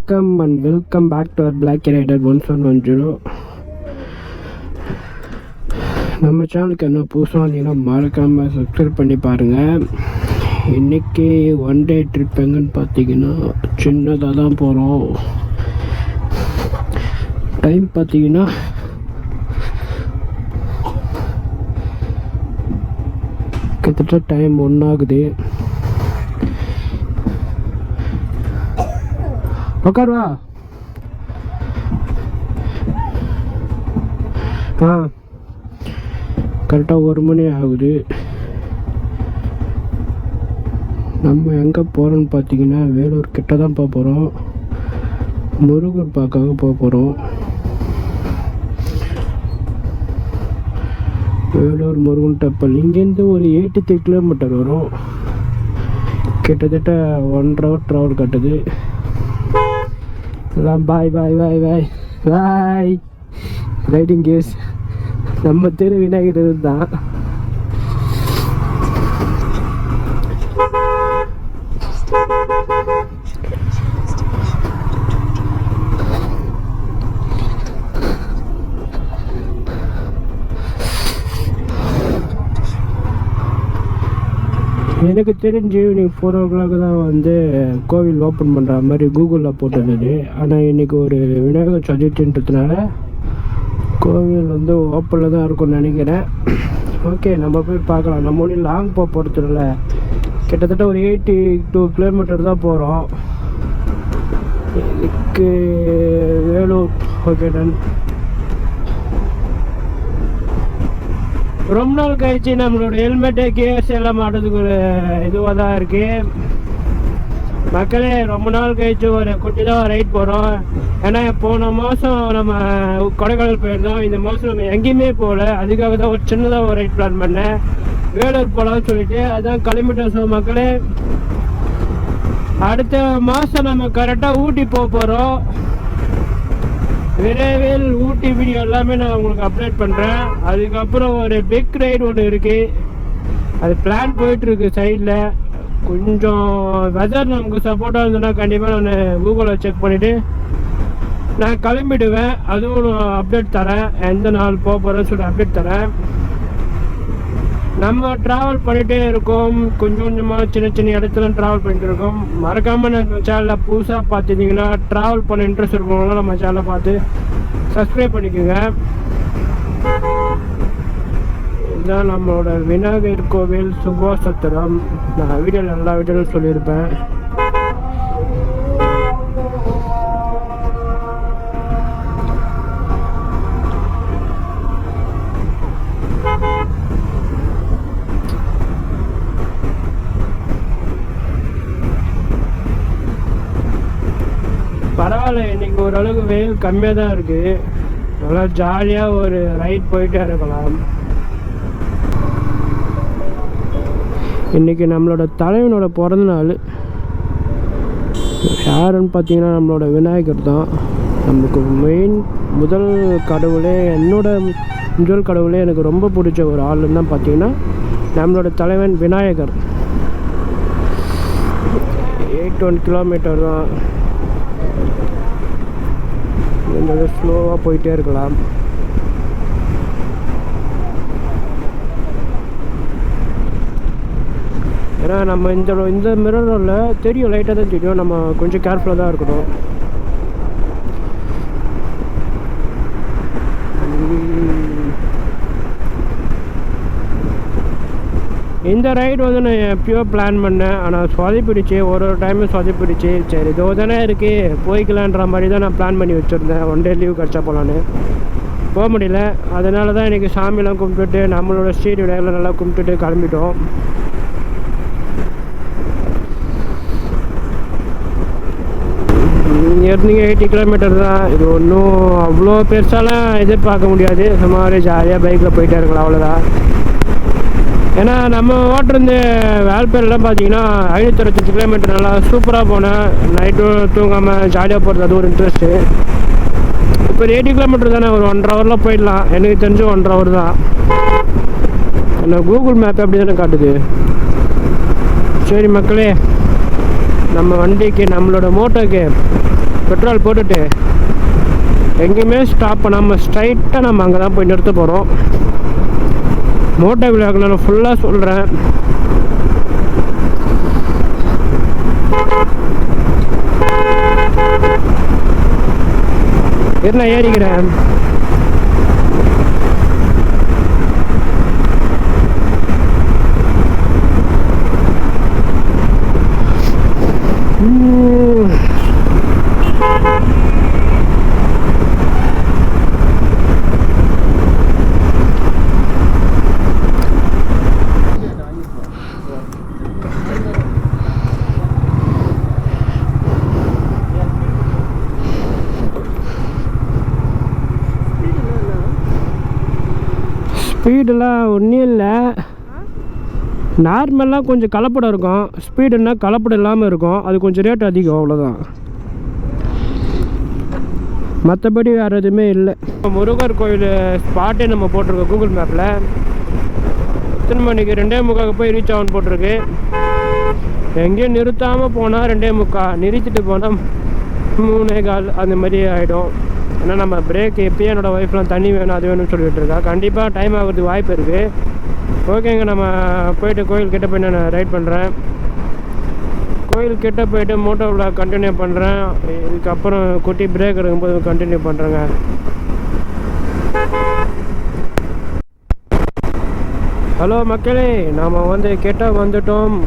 வணக்கம் and welcome back to our Black Rider 1110. நம்ம சேனலுக்கு என்ன புதுசாக வந்தீங்கன்னா மறக்காமல் சப்ஸ்கிரைப் பண்ணி பாருங்கள். இன்றைக்கி ஒன் டே ட்ரிப் எங்கன்னு பார்த்தீங்கன்னா சின்னதாக தான் போகிறோம். டைம் பார்த்தீங்கன்னா கிட்டத்தட்ட டைம் 1 ஆகுது. உட்காருவா. கரெக்டாக 1 மணி ஆகுது. நம்ம எங்கே போகிறோன்னு பார்த்தீங்கன்னா வேலூர் கிட்ட தான் போக போகிறோம். முருகர் பார்க்காக போக போகிறோம். வேலூர் முருகன் டெம்பிள் இங்கேருந்து ஒரு 83 கிலோமீட்டர் வரும். கிட்டத்தட்ட 1 ஹவர் ட்ராவல் கட்டுது. எல்லாம் பாய் பாய் பாய் பாய் பாய். ரைடிங் கேஸ் நம்ம தெரு விநாயகர் தான். எனக்கு தெரிஞ்சு ஈவினிங் 4 o'clock தான் வந்து கோவில் ஓப்பன் பண்ணுற மாதிரி கூகுளில் போட்டிருந்தது. ஆனால் இன்றைக்கி ஒரு விநாயகர் சதுர்த்தின்றதுனால கோவில் வந்து ஓப்பனில் தான் இருக்கும்னு நினைக்கிறேன். ஓகே, நம்ம போய் பார்க்கலாம். நம்ம ஒன்றும் லாங் போக போகிறதில்ல, கிட்டத்தட்ட ஒரு 82 கிலோமீட்டர் தான் போகிறோம். இதுக்கு வேலூர். Okay done. ரொம்ப நாள் கழிச்சு நம்மளோட ஹெல்மெட்டு கேஸ் எல்லாம் மாட்டதுக்கு ஒரு இதுவாக தான் இருக்குது மக்களே. ரொம்ப நாள் கழிச்சு ஒரு குட்டி தான் ரைட் போகிறோம். ஏன்னா போன மாதம் நம்ம கொடைக்கானல் போயிருந்தோம். இந்த மாதம் நம்ம எங்கேயுமே போகல. அதுக்காக தான் ஒரு சின்னதாக ஒரு ரைட் பிளான் பண்ணேன். வேலூர் போகலான்னு சொல்லிட்டு அதான் கிளம்பிட்டோம். ஸோ மக்களே, அடுத்த மாதம் நம்ம கரெக்டாக ஊட்டி போக போகிறோம். விரைவில் ஊட்டி வீடியோ எல்லாமே நான் உங்களுக்கு அப்டேட் பண்ணுறேன். அதுக்கப்புறம் ஒரு பிக் ரைடு ஒன்று இருக்குது, அது பிளான் போயிட்டுருக்கு சைடில். கொஞ்சம் வெதர் நமக்கு சப்போர்ட்டாக இருந்ததுன்னா கண்டிப்பாக நான் கூகுளில் செக் பண்ணிவிட்டு நான் கிளம்பிடுவேன். அதுவும் நான் அப்டேட் தரேன், எந்த நாள் போக போகிறேன்னு சொல்லிட்டு அப்டேட் தரேன். நம்ம ட்ராவல் பண்ணிகிட்டே இருக்கோம். கொஞ்சம் கொஞ்சமாக சின்ன சின்ன இடத்துல ட்ராவல் பண்ணிட்டு இருக்கோம். மறக்காமல் நம்ம சேனலில் புதுசாக பார்த்துட்டிங்கன்னா ட்ராவல் பண்ண இன்ட்ரெஸ்ட் இருக்கவங்களும் நம்ம சேனலை பார்த்து சப்ஸ்கிரைப் பண்ணிக்கோங்க. இதுதான் நம்மளோட விநாயகர் கோவில் சுபாசத்திரம். நான் வீடியோவில் எல்லா வீடியோவும் சொல்லியிருப்பேன். பரவாயில்ல, இன்னைக்கு ஓரளவுக்கு வெயில் கம்மியாக தான் இருக்குது. நல்லா ஜாலியாக ஒரு ரைட் போயிட்டே இருக்கலாம். இன்றைக்கி நம்மளோட தலைவனோட பிறந்த நாள். யாருன்னு பார்த்தீங்கன்னா நம்மளோட விநாயகர் தான். நமக்கு மெயின் முதல் கடவுளே, என்னோட முதல் கடவுளே எனக்கு ரொம்ப பிடிச்ச ஒரு ஆளுன்னு தான் பார்த்தீங்கன்னா நம்மளோட தலைவன் விநாயகர். 8-1 கிலோமீட்டர் தான். கொஞ்சம் ஸ்லோவாக போயிட்டே இருக்கலாம். ஏன்னா நம்ம இந்த மிரரில் தெரியும், லைட்டாக தான் தெரியும். நம்ம கொஞ்சம் கேர்ஃபுல்லாக தான் இருக்கணும். இந்த ரைடு வந்து நான் எப்பயோ பிளான் பண்ணேன், ஆனால் சொதப்பிடுச்சு. ஒரு டைமும் சொதப்பிடுச்சு. சரி, இதோ தானே இருக்குது போய்க்கலான்ற மாதிரி தான் நான் பிளான் பண்ணி வச்சுருந்தேன். 1 டே லீவ் கிடச்சா போகலான்னு. போக முடியல. அதனால தான் இன்றைக்கி சாமியெல்லாம் கும்பிட்டுட்டு நம்மளோட ஸ்ட்ரீட் விளையாடலாம் நல்லா கும்பிட்டுட்டு கிளம்பிட்டோம். இங்கேருந்து 80 கிலோமீட்டர் தான். இது ஒன்றும் அவ்வளோ பெருசாலாம் எதிர்பார்க்க முடியாது. சுமார் ஜாலியாக பைக்கில் போயிட்டே இருக்கலாம், அவ்வளோதான். ஏன்னா நம்ம ஓட்டுறது வேல்பேரெலாம் பார்த்தீங்கன்னா 565 கிலோமீட்டர் நல்லா சூப்பராக போனேன். நைட்டும் தூங்காமல் ஜாலியாக போகிறது, அது ஒரு இன்ட்ரெஸ்ட்டு. இப்போ 80 கிலோமீட்டர் தானே, ஒரு 1.5 ஹவரில் போயிடலாம். எனக்கு தெரிஞ்சு 1.5 ஹவர் தான். ஏன்னா கூகுள் மேப் அப்படி தானே காட்டுது. சரி மக்களே, நம்ம வண்டிக்கு நம்மளோட மோட்டோக்கு பெட்ரோல் போட்டுட்டு எங்கேயுமே ஸ்டாப் பண்ணாமல் ஸ்ட்ரைட்டாக நம்ம அங்கே தான் போய் நிறுத்த போகிறோம். மோட்டோ விலாக் நான் ஃபுல்லாக சொல்கிறேன். என்ன ஏறிக்கிறேன். ஸ்பீடெல்லாம் ஒன்றும் இல்லை, நார்மலாக கொஞ்சம் கலப்படம் இருக்கும். ஸ்பீடுன்னா கலப்படம் இல்லாமல் இருக்கும், அது கொஞ்சம் ரேட் அதிகம், அவ்வளோதான். மற்றபடி வேறு எதுவுமே இல்லை. முருகர் கோயில் ஸ்பாட்டே நம்ம போட்டிருக்கோம் கூகுள் மேப்பில். எத்தனை மணிக்கு 2:45 போய் ரீச் ஆகும்னு போட்டிருக்கு. எங்கேயும் நிறுத்தாமல் போனால் 2:45, நிறுத்திட்டு போனால் 3:15 அந்த மாதிரி ஆகிடும். ஏன்னா நம்ம பிரேக் எப்பயும் என்னோடய ஒய்ஃப்லாம் தண்ணி வேணும் அது வேணும்னு சொல்லிகிட்டு இருக்கா. கண்டிப்பாக டைம் ஆகிறதுக்கு வாய்ப்பு இருக்குது. ஓகேங்க, நம்ம போயிட்டு கோயில் கிட்டே போய் நான் ரைட் பண்ணுறேன். கோயில் கிட்டே போயிட்டு மோட்டோ விலாக் கண்டினியூ பண்ணுறேன். இதுக்கப்புறம் குட்டி பிரேக் எடுக்கும்போது கண்டினியூ பண்ணுறேங்க. ஹலோ மக்களே, நம்ம கிட்ட வந்துட்டோம்.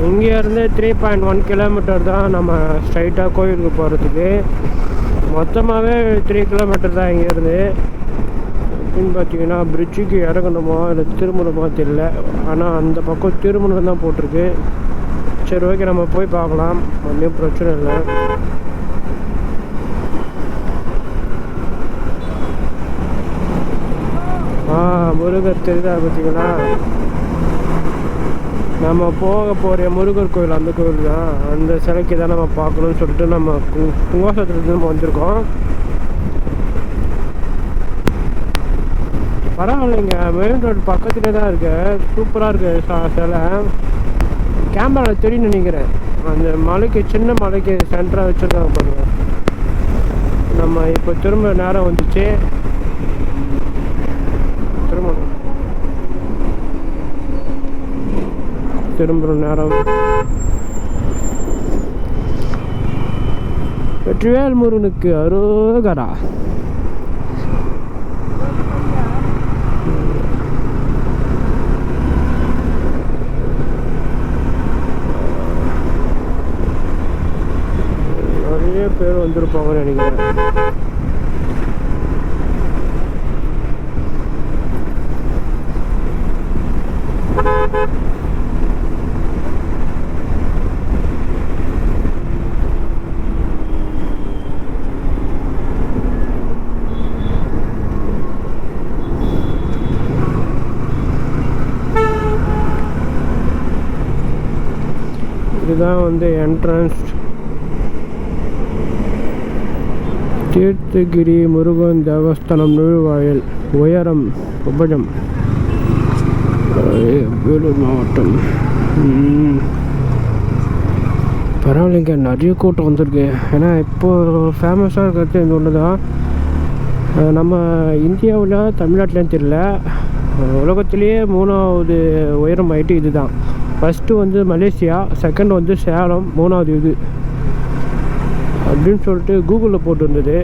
இங்கேருந்து 3.1 கிலோமீட்டர் தான் நம்ம ஸ்ட்ரைட்டாக கோயிலுக்கு போகிறதுக்கு. மொத்தமாகவே 3 கிலோமீட்டர் தான் இங்கேருந்து. அப்படின்னு பார்த்தீங்கன்னா பிரிட்ஜுக்கு இறங்கணுமா இல்லை திரும்பணுமா தெரியல. ஆனால் அந்த பக்கம் திரும்பணும் தான் போட்டிருக்கு. சரி, ஓகே, நம்ம போய் பார்க்கலாம், ஒன்றும் பிரச்சனை இல்லை. முருகர் தெரியுதா பார்த்தீங்களா? நம்ம போக போகிற முருகர் கோயில் அந்த கோயில் தான். அந்த சிலைக்கு தான் நம்ம பார்க்கணும்னு சொல்லிட்டு நம்ம குங்காசத்துலேருந்து நம்ம வந்திருக்கோம். பரவாயில்லைங்க, மெயின் ரோடு பக்கத்துலேயே தான் இருக்கு. சூப்பராக இருக்குது சிலை. கேமராவில் தெரியும் நினைக்கிறேன். அந்த மலைக்கு, சின்ன மலைக்கு சென்டராக வச்சுருக்காங்க பாருங்க. நம்ம இப்போ திரும்ப நேரம் வந்துச்சு, திரும்ப நேரம். வெற்றிவேல் முருகனுக்கு அரோகரா. நிறைய பேர் வந்திருப்பாங்கன்னு நினைக்கிறேன். இதுதான் என்ட்ரன்ஸ். தீர்த்தகிரி முருகன் தேவஸ்தானம் நுழைவாயில், உயரம் உபஜம், வேலூர் மாவட்டம். பரவாயில்லைங்க, நிறைய கூட்டம் வந்திருக்கு. ஏன்னா இப்போது ஃபேமஸாக இருக்கிறது இந்த ஒன்று தான். நம்ம இந்தியாவில் தமிழ்நாட்டிலேன்னு தெரியல, உலகத்திலேயே 3வது உயரம் ஆகிட்டு இது தான். ஃபஸ்ட்டு மலேசியா, செகண்ட் சேலம், 3வது இது அப்படின்னு சொல்லிட்டு கூகுளில் போட்டு இருந்தது.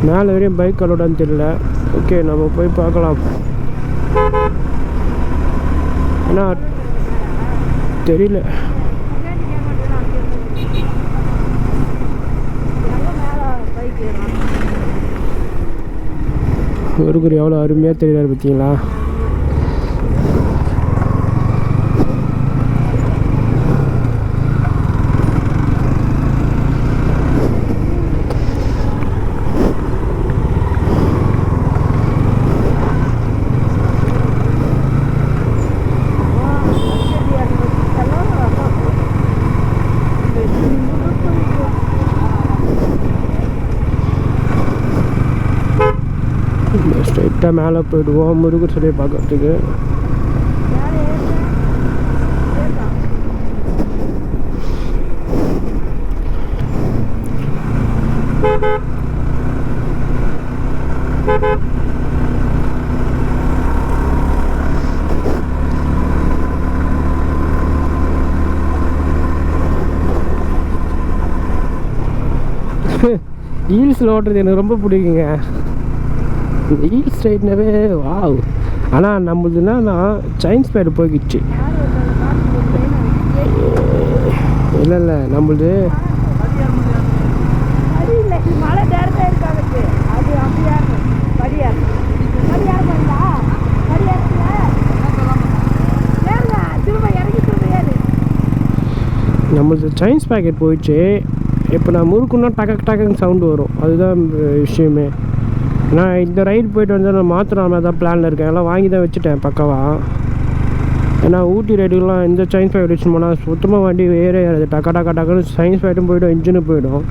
மேலே வரையும் பைக் அலோடான்னு தெரியல. ஓகே, நம்ம போய் பார்க்கலாம். ஆனால் தெரியல. முருகர் எவ்வளோ அருமையாக தெரியாது பார்த்தீங்களா? ஸ்ட்ரைட்டாக மேலே போயிடுவோம் முருகர் சிலையை பார்க்கறதுக்கு. ஹீல்ஸில் ஓட்டுறது எனக்கு ரொம்ப பிடிக்குங்க. இந்த ஹீல்ஸ் ரைட்னாவே வாவ். ஆனால் நம்மளுதுன்னா செயின் ஸ்பேடு போய்கிடுச்சு. இல்லை நம்மளுது நம்மளுது செயின்ஸ் பேக்கெட் போயிடுச்சு. இப்போ நான் முறுக்குன்னா டக்குன்னு சவுண்டு வரும். அதுதான் விஷயமே. நான் இந்த ரைடு போயிட்டு வந்து நான் மாற்றலாமல் தான் பிளானில் இருக்கேன். எல்லாம் வாங்கி தான் வச்சுட்டேன் பக்காவாக. ஏன்னா ஊட்டி ரைடுக்கெலாம் இந்த சயின்ஸ் பேக்கெட் வச்சு போனால் சுத்தமாக வண்டி வேறே ஏறாது. டக்குன்னு சயின்ஸ் பேக்கெட்டும் போய்டும், இன்ஜினும் போயிடும்.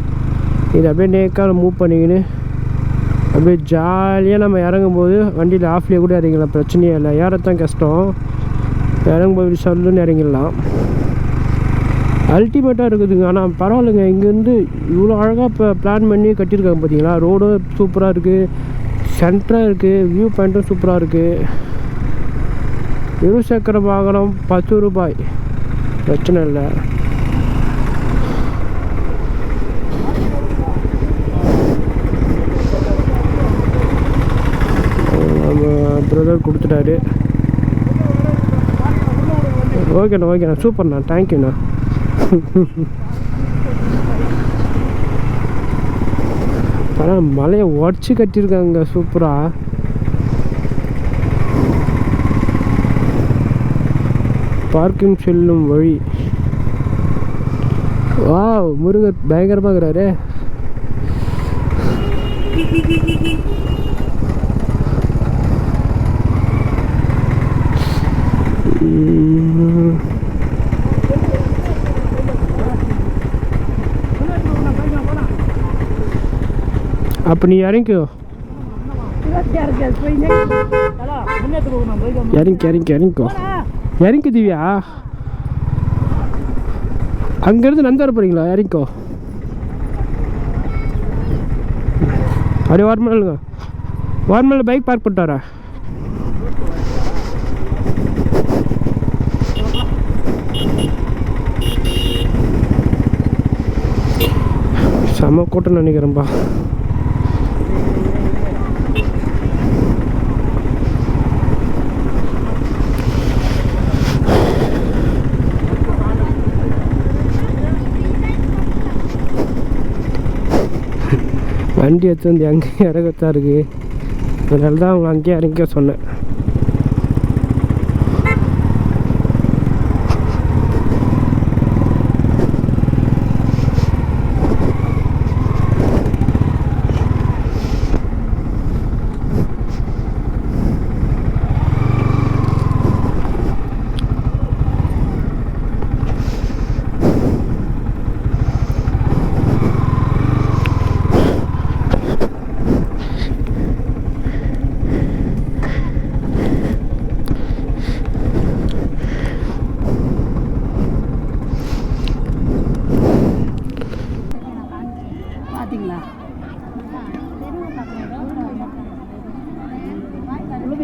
இது அப்படியே நேக்காக மூவ் பண்ணிக்கின்னு அப்படியே ஜாலியாக நம்ம இறங்கும்போது வண்டியில் ஆஃப்லேயே கூட இறங்கிடலாம், பிரச்சனையே இல்லை. ஏறத்தான் கஷ்டம், இறங்கும்போது சொல்லுன்னு இறங்கிடலாம். அல்டிமேட்டாக இருக்குதுங்க. ஆனால் பரவாயில்லைங்க, இங்கேருந்து இவ்வளோ அழகாக இப்போ பிளான் பண்ணி கட்டியிருக்காங்க பார்த்தீங்களா. ரோடும் சூப்பராக இருக்குது, சென்டராக இருக்குது, வியூ பாயிண்ட்டும் சூப்பராக இருக்குது. இருசக்கர வாகனம் 10 ரூபாய், பிரச்சனை இல்லை. நம்ம பிரதர் கொடுத்துட்டாரு. ஓகேண்ணா சூப்பர்ண்ணா, தேங்க்யூண்ணா. ஆனால் மலையை உடச்சி கட்டியிருக்காங்க சூப்பராக. பார்க்கிங் செல்லும் வழி. வாவ், முருகர் பயங்கரமாக இருக்கிறாரு. அப்போ நீ இறங்கிக்கோ. இறங்கிக்கோ திவ்யா. அங்கேருந்து நந்தார போகிறீங்களா? இறங்கிக்கோ. அப்படியே வார்மலில் பைக் பார்க் பண்ணிட்டாரா? செம கூட்டம் நினைக்கிறேன்ப்பா. வண்டி எடுத்து வந்து அங்கேயே இறக்கத்தான் இருக்குது. அதனால தான் அவங்க அங்கேயே இறங்க சொன்னேன்.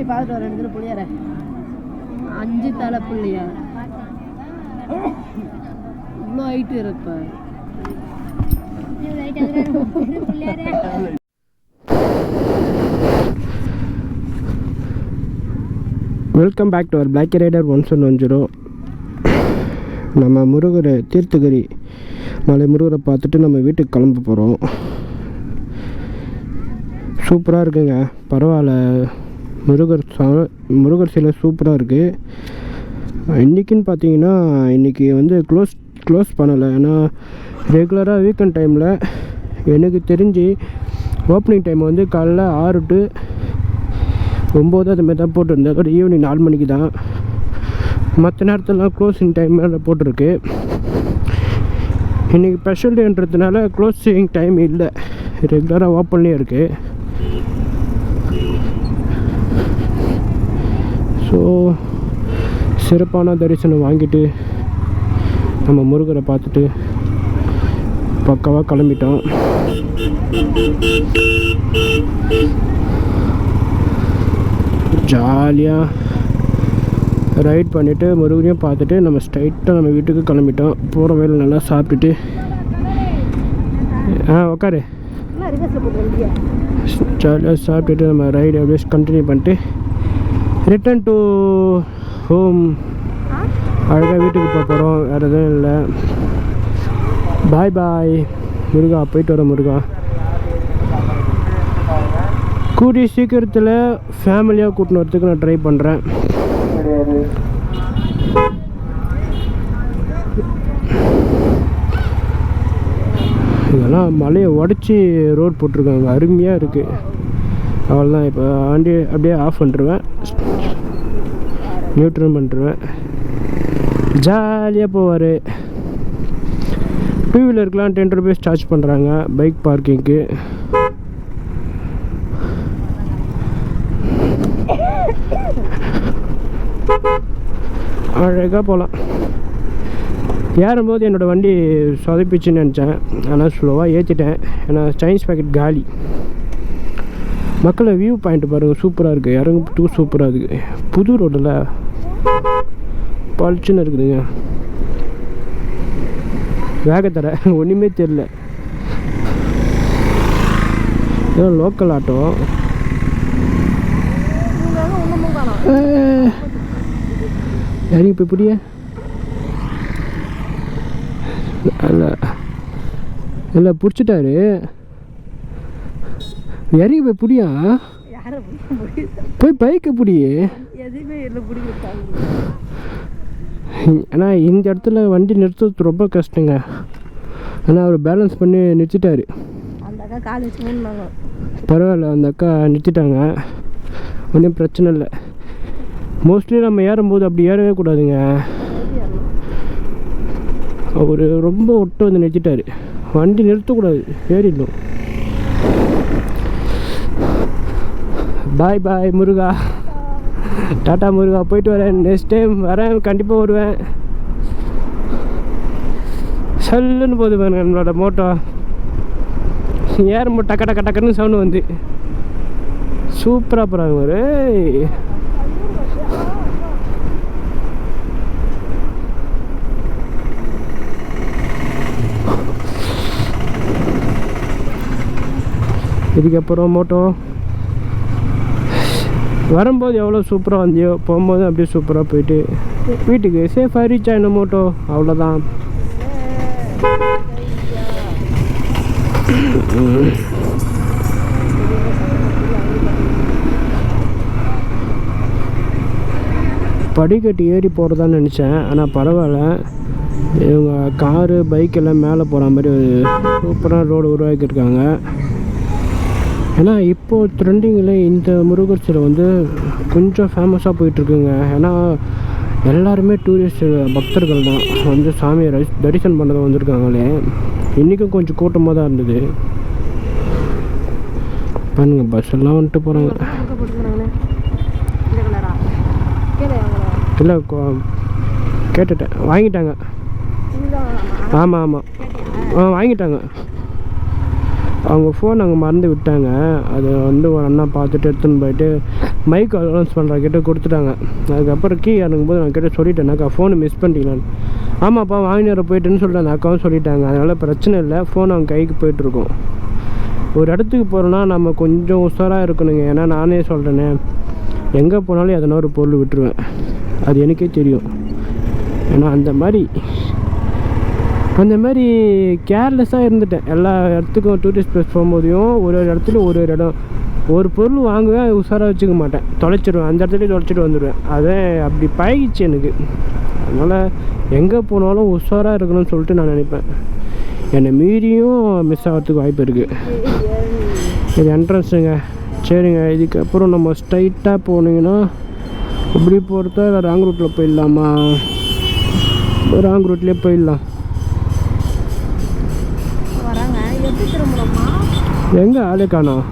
பார்த்துட்டு வர 2 புள்ளியார 5 தலை புள்ளியா இவ்வளோ ஹைட்டு இருப்ப. Welcome back to our Black Rider 110. நம்ம முருகர் தீர்த்தகிரி மலை முருகரை பார்த்துட்டு நம்ம வீட்டுக்கு கிளம்ப போகிறோம். சூப்பராக இருக்குங்க, பரவாயில்ல. முருகர் சிலை சூப்பராக இருக்குது. இன்றைக்கின்னு பார்த்தீங்கன்னா இன்றைக்கி வந்து க்ளோஸ் பண்ணலை. ஏன்னா ரெகுலராக வீக்கெண்ட் டைமில் எனக்கு தெரிஞ்சு ஓப்பனிங் டைம் வந்து காலைல 6 to 9 அதுமாதிரி தான் போட்டிருந்தேன். அதோட ஈவினிங் 4 மணிக்கு தான். மற்ற நேரத்துலாம் க்ளோசிங் டைம் போட்டிருக்கு. இன்றைக்கி ஸ்பெஷல் டேன்றதுனால க்ளோசிங் டைம் இல்லை, ரெகுலராக ஓப்பன்லேயே இருக்குது. ஸோ சிறப்பான தரிசனம் வாங்கிட்டு நம்ம முருகரை பார்த்துட்டு பக்காவாக கிளம்பிட்டோம். ஜாலியாக ரைட் பண்ணிவிட்டு மறுபடியும் பார்த்துட்டு நம்ம ஸ்ட்ரைட்டாக நம்ம வீட்டுக்கு கிளம்பிட்டோம். போகிற வழியில் நல்லா சாப்பிட்டுட்டு உக்காரு ஜாலியாக சாப்பிட்டுட்டு நம்ம ரைடு அப்படியே கண்டினியூ பண்ணிட்டு ரிட்டன் டு ஹோம். அழகாக வீட்டுக்கு போக போகிறோம். வேறு எதுவும் இல்லை. பாய் பாய் முருகா. போயிட்டு வர முருகா. கூடிய சீக்கிரத்தில் ஃபேமிலியாக கூட்டின்னு வரத்துக்கு நான் ட்ரை பண்ணுறேன். இதெல்லாம் மலையை உடச்சி ரோட் போட்டிருக்காங்க. அருமையாக இருக்குது. அவ்வளோதான். இப்போ வண்டி அப்படியே ஆஃப் பண்ணிடுவேன். நியூட்ரல் பண்ணிடுவேன். ஜாலியாக போவார். டூ வீலருக்குலாம் 10 rupees சார்ஜ் பண்ணுறாங்க பைக் பார்க்கிங்க்கு. அழகாக போகலாம். ஏறும்போது என்னோடய வண்டி சொதப்பிச்சுன்னு நினச்சேன். ஆனால் ஸ்லோவாக ஏற்றிட்டேன். ஏன்னா சைனீஸ் பேக்கெட் காலி. மக்களை வியூ பாயிண்ட் பாருங்கள், சூப்பராக இருக்குது. இறங்கு சூப்பராக இருக்குது. புது ரோட்டில் பளிச்சுன்னு இருக்குதுங்க. வேகத்தர ஒன்றுமே தெரில. ஏதோ லோக்கல் ஆட்டோ. இறங்கி போய் புரிய இல்லை இல்லை பிடிச்சிட்டாரு. இறங்கி போய் புரியா போய் பைக்கை பிடி. ஏன்னா இந்த இடத்துல வண்டி நிறுத்துறது ரொம்ப கஷ்டங்க. ஆனால் அவர் பேலன்ஸ் பண்ணி நிறுத்திட்டாரு. பரவாயில்ல, அந்த அக்கா நிறுத்திட்டாங்க. ஒன்றும் பிரச்சனை இல்லை. மோஸ்ட்லி நம்ம ஏறும்போது அப்படி ஏறவே கூடாதுங்க. அவர் ரொம்ப ஒட்டு வந்து நிறுத்திட்டார். வண்டி நிறுத்தக்கூடாது, ஏறிடணும். பாய் பாய் முருகா. டாட்டா முருகா. போயிட்டு வரேன். நெக்ஸ்ட் டைம் வரேன், கண்டிப்பாக வருவேன். சல்லுன்னு போகுது பாருங்க என்னோட மோட்டோ. ஏறும்போது டக்க டக்க டக்குன்னு சவுண்டு வந்து சூப்பராக போகிறாங்க. ஒரு இதுக்கப்புறம் மோட்டோ வரும்போது எவ்வளோ சூப்பராக வந்தியோ, போகும்போது அப்படியே சூப்பராக போயிட்டு வீட்டுக்கு சேஃபாக ரீச் ஆகிடும் மோட்டோ. அவ்வளோதான். படிக்கட்டு ஏறி போகிறதான்னு நினச்சேன். ஆனால் பரவாயில்ல, இவங்க காரு பைக் எல்லாம் மேலே போகிற மாதிரி ஒரு சூப்பரான ரோடு உருவாக்கியிருக்காங்க. ஏன்னா இப்போது ட்ரெண்டிங்கில் இந்த முருகர் சிலை வந்து கொஞ்சம் ஃபேமஸாக போயிட்டுருக்குங்க. ஏன்னா எல்லாருமே டூரிஸ்ட் பக்தர்கள் தான் வந்து சாமியை தரிசனம் பண்ணதை வந்திருக்காங்களே. இன்றைக்கும் கொஞ்சம் கூட்டமாக தான் இருந்தது. பாருங்க, பஸ் எல்லாம் வந்துட்டு போகிறாங்க. இல்லை கேட்டுட்டேன், வாங்கிட்டாங்க. ஆமாம் ஆமாம் வாங்கிட்டாங்க. அவங்க ஃபோன் அங்கே மறந்து விட்டாங்க. அது வந்து ஒரு அண்ணா பார்த்துட்டு எடுத்துன்னு போயிட்டு மைக் அனௌன்ஸ் பண்ணுற கிட்ட கொடுத்துட்டாங்க. அதுக்கப்புறம் கீ இறங்கும்போது நான் கிட்ட சொல்லிட்டேன், அக்கா ஃபோனை மிஸ் பண்ணிட்டீங்களான்னு. ஆமாப்பா வாங்கி வர போயிட்டுன்னு சொல்லிட்டு அந்த அக்காவும் சொல்லிட்டாங்க. அதனால் பிரச்சனை இல்லை, ஃபோன் அவங்க கைக்கு போயிட்டுருக்கோம். ஒரு இடத்துக்கு போகிறோன்னா நம்ம கொஞ்சம் உஷாராக இருக்கணுங்க. ஏன்னா நானே சொல்கிறேனே, எங்கே போனாலும் எதனா ஒரு பொருள் விட்டுருவேன். அது எனக்கே தெரியும். ஏன்னா அந்த மாதிரி கேர்லெஸ்ஸாக இருந்துட்டேன். எல்லா இடத்துக்கும் டூரிஸ்ட் ப்ளேஸ் போகும்போதையும் ஒரு இடத்துல ஒரு இடம் ஒரு பொருள் வாங்குவேன், உஷாராக வச்சுக்க மாட்டேன், தொலைச்சிடுவேன். அந்த இடத்துலையும் தொலைச்சிட்டு வந்துடுவேன். அதே அப்படி பழகிச்சு எனக்கு. அதனால் எங்கே போனாலும் உஷாராக இருக்கணும்னு சொல்லிட்டு நான் நினைப்பேன். என்னை மீறியும் மிஸ் ஆகிறதுக்கு வாய்ப்பு இருக்குது. இது என்ட்ரன்ஸுங்க. சரிங்க, இதுக்கப்புறம் நம்ம ஸ்ட்ரைட்டாக போனீங்கன்னா இப்படி போகிறதா இல்லை ராங் ரூட்டில் போயிடலாமா? ராங் ரூட்லேயே போயிடலாம். எங்கே ஆளே காணோம்?